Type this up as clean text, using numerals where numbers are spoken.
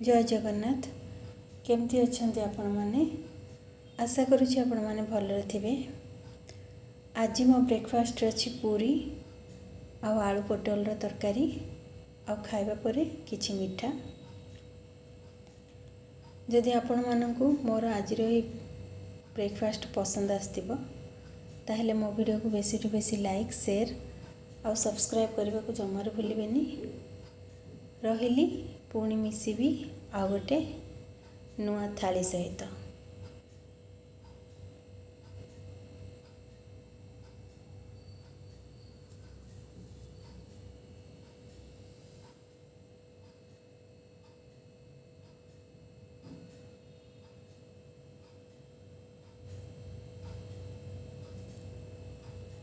जय जगन्नाथ। केमती अच्छे आपण मैंने आशा करुँच आपण मैंने भलरे थे। आज मो ब्रेकफास्ट अच्छी पूरी आलू पोटल तरकारी आ खाइबा परे किछि मीठा। जदि आपण मानकु मोर आज ब्रेकफास्ट पसंद आसथिबो ताहेले मो वीडियो को बेसी टू बेसी लाइक शेयर और सब्सक्राइब करने को जमार भूलिबेनी। रहिली पुणी मिसिबी आ गोटे नुआ थाली सहित।